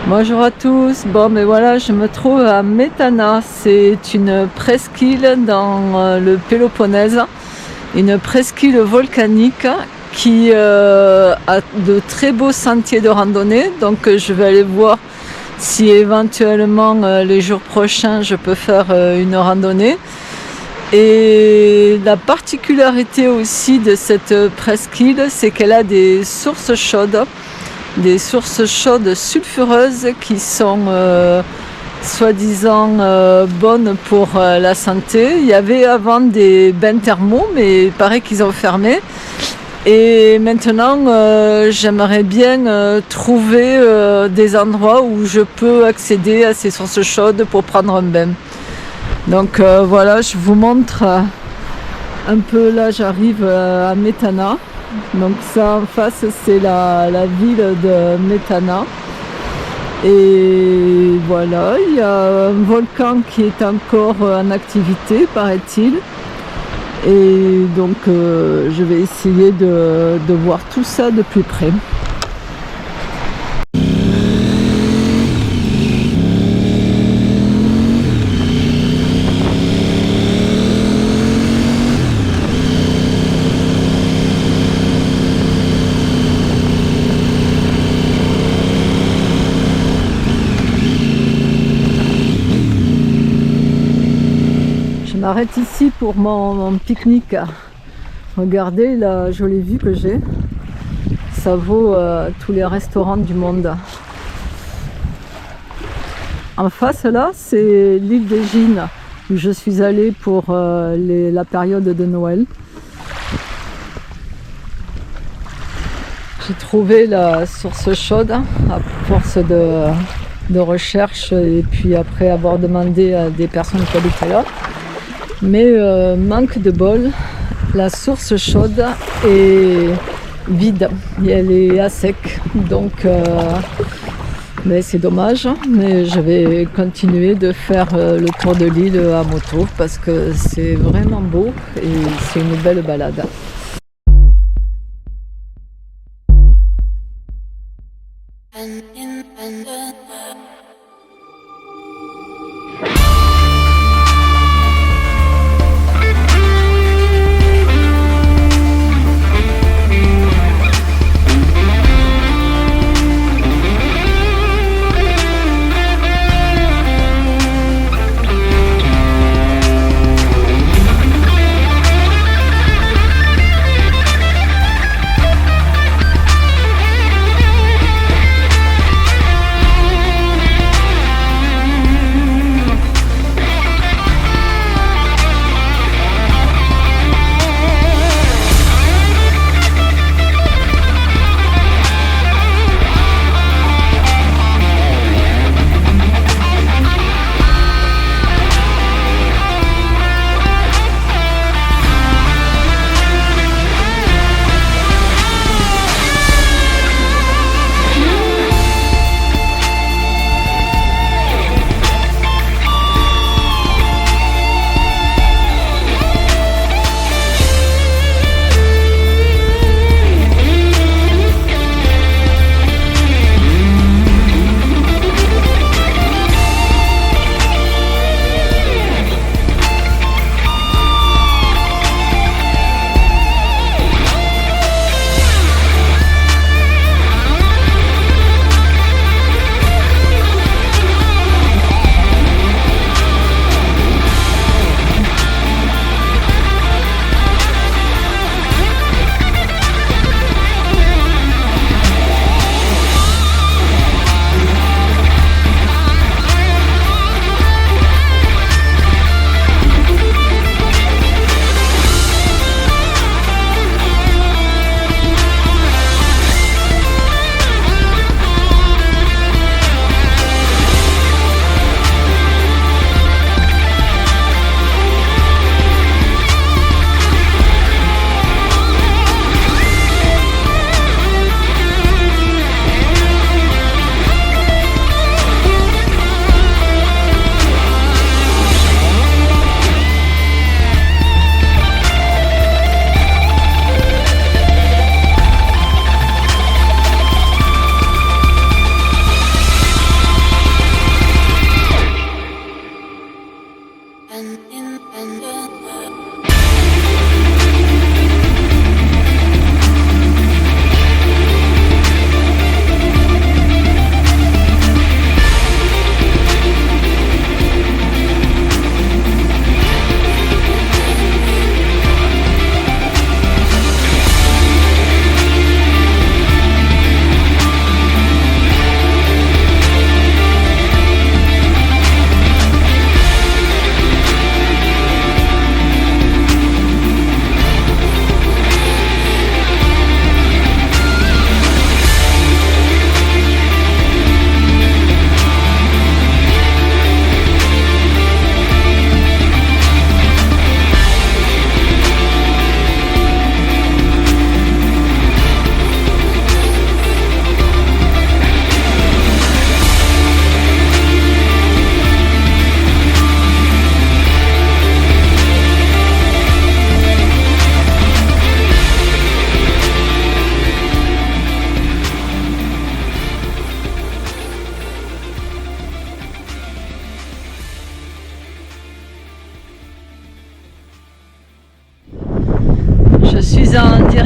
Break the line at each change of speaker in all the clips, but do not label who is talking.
Bonjour à tous. Bon, mais voilà, je me trouve à Métana. C'est une presqu'île dans le Péloponnèse, une presqu'île volcanique qui a de très beaux sentiers de randonnée. Donc, je vais aller voir si éventuellement les jours prochains je peux faire une randonnée. Et la particularité aussi de cette presqu'île, c'est qu'elle a des sources chaudes sulfureuses qui sont soi-disant bonnes pour la santé. Il y avait avant des bains thermaux, mais il paraît qu'ils ont fermé. Et maintenant, j'aimerais bien trouver des endroits où je peux accéder à ces sources chaudes pour prendre un bain. Donc voilà, je vous montre un peu, là j'arrive à Métana. Donc ça en face, c'est la ville de Métana. Et voilà, il y a un volcan qui est encore en activité, paraît-il. Et donc je vais essayer de voir tout ça de plus près. Je m'arrête ici pour mon pique-nique. Regardez la jolie vue que j'ai. Ça vaut tous les restaurants du monde. En face là, c'est l'île des Gines, où je suis allée pour la période de Noël. J'ai trouvé la source chaude à force de recherche et puis après avoir demandé à des personnes qui habitaient là. Mais manque de bol, la source chaude est vide et elle est à sec. Donc mais c'est dommage, mais je vais continuer de faire le tour de l'île à moto parce que c'est vraiment beau et c'est une belle balade.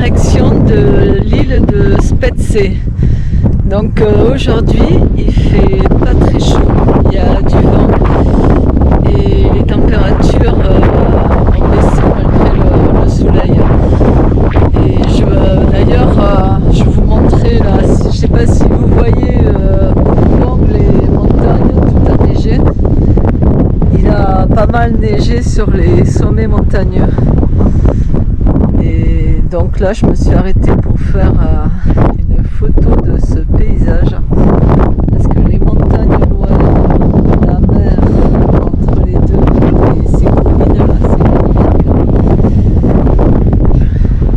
direction de l'île de Spetses. Donc aujourd'hui il fait pas très chaud, il y a du vent et les températures ont baissé malgré le soleil. Et d'ailleurs je vous montrais là, je sais pas si vous voyez au fond les montagnes tout enneigées. Il a pas mal neigé sur les sommets montagneux. Et donc là, je me suis arrêtée pour faire une photo de ce paysage. Parce que les montagnes loin, la mer entre les deux, et ces collines là, c'est magnifique.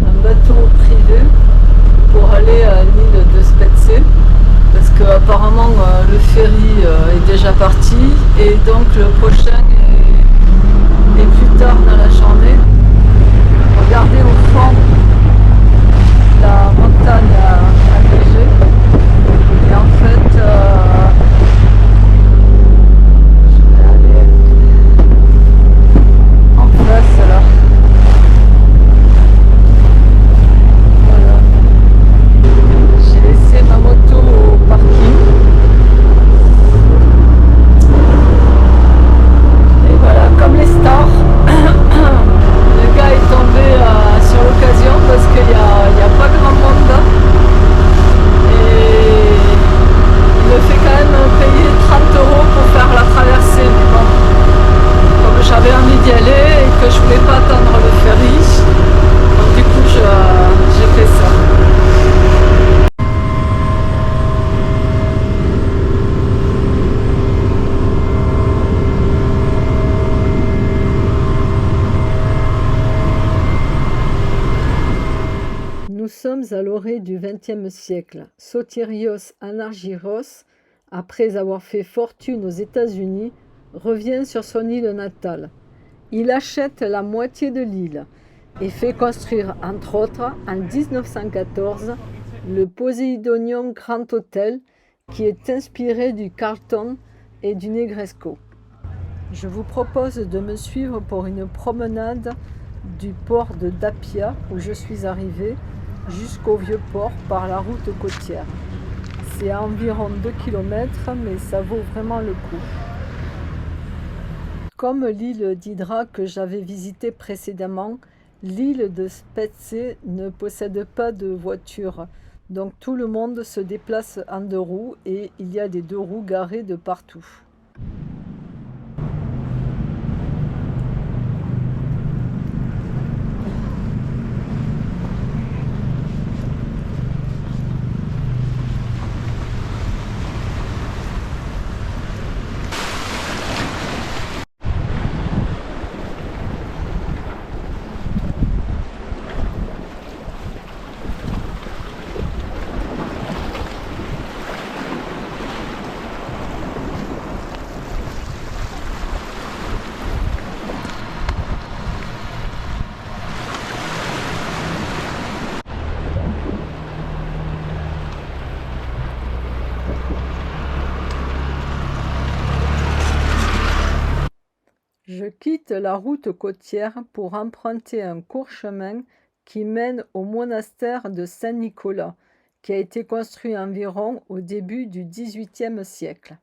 Un bateau privé pour aller à l'île de Spetses. Parce qu'apparemment le ferry est déjà parti et donc le prochain est plus tard dans la journée. Regardez au fond la montagne enneigée et en fait je vais aller en face là. Voilà. J'ai laissé ma moto au parking. Et voilà, comme les stars. Le gars est tombé sur l'occasion parce qu'il n'y a pas grand monde. Et il me fait quand même payer 30 € pour faire la traversée. Mais bon, comme j'avais envie d'y aller et que je voulais pas attendre le ferry, donc du coup j'ai fait ça. Nous sommes à l'orée du XXe siècle. Sotirios Anargyros, après avoir fait fortune aux États-Unis, revient sur son île natale. Il achète la moitié de l'île et fait construire, entre autres, en 1914, le Poséidonion Grand Hotel, qui est inspiré du Carlton et du Negresco. Je vous propose de me suivre pour une promenade du port de Dapia, où je suis arrivée, jusqu'au vieux port par la route côtière. C'est à environ 2 km, mais ça vaut vraiment le coup. Comme l'île d'Hydra que j'avais visitée précédemment, l'île de Spetses ne possède pas de voiture. Donc tout le monde se déplace en 2 roues et il y a des 2 roues garées de partout. Je quitte la route côtière pour emprunter un court chemin qui mène au monastère de Saint-Nicolas, qui a été construit environ au début du XVIIIe siècle.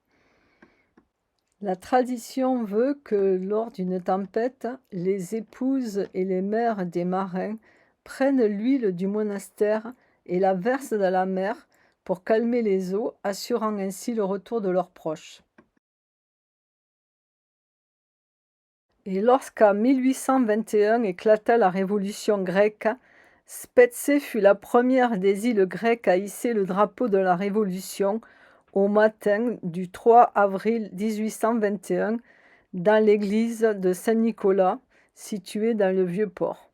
La tradition veut que lors d'une tempête, les épouses et les mères des marins prennent l'huile du monastère et la versent dans la mer pour calmer les eaux, assurant ainsi le retour de leurs proches. Et lorsqu'en 1821 éclata la Révolution grecque, Spetses fut la première des îles grecques à hisser le drapeau de la Révolution au matin du 3 avril 1821 dans l'église de Saint-Nicolas, située dans le Vieux-Port.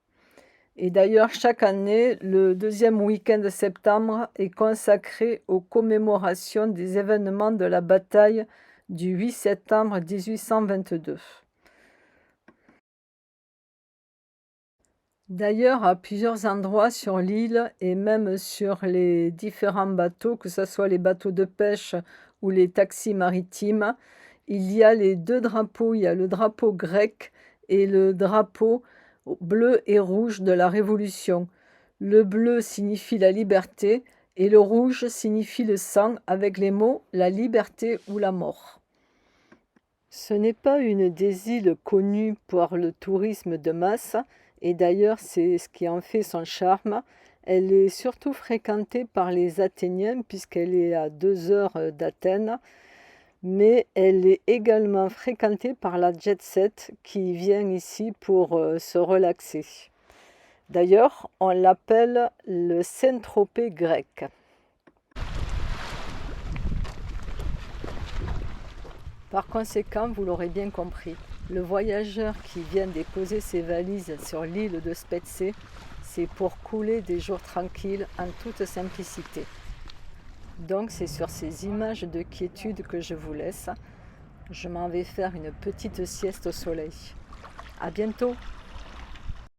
Et d'ailleurs, chaque année, le 2e week-end de septembre est consacré aux commémorations des événements de la bataille du 8 septembre 1822. D'ailleurs, à plusieurs endroits sur l'île et même sur les différents bateaux, que ce soit les bateaux de pêche ou les taxis maritimes, il y a les 2 drapeaux. Il y a le drapeau grec et le drapeau bleu et rouge de la Révolution. Le bleu signifie la liberté et le rouge signifie le sang avec les mots la liberté ou la mort. Ce n'est pas une des îles connues pour le tourisme de masse, et d'ailleurs c'est ce qui en fait son charme. Elle est surtout fréquentée par les Athéniens puisqu'elle est à 2 heures d'Athènes, mais elle est également fréquentée par la jet set qui vient ici pour se relaxer. D'ailleurs, on l'appelle le Saint-Tropez grec. Par conséquent, vous l'aurez bien compris, le voyageur qui vient déposer ses valises sur l'île de Spetses, c'est pour couler des jours tranquilles en toute simplicité. Donc c'est sur ces images de quiétude que je vous laisse. Je m'en vais faire une petite sieste au soleil. À bientôt!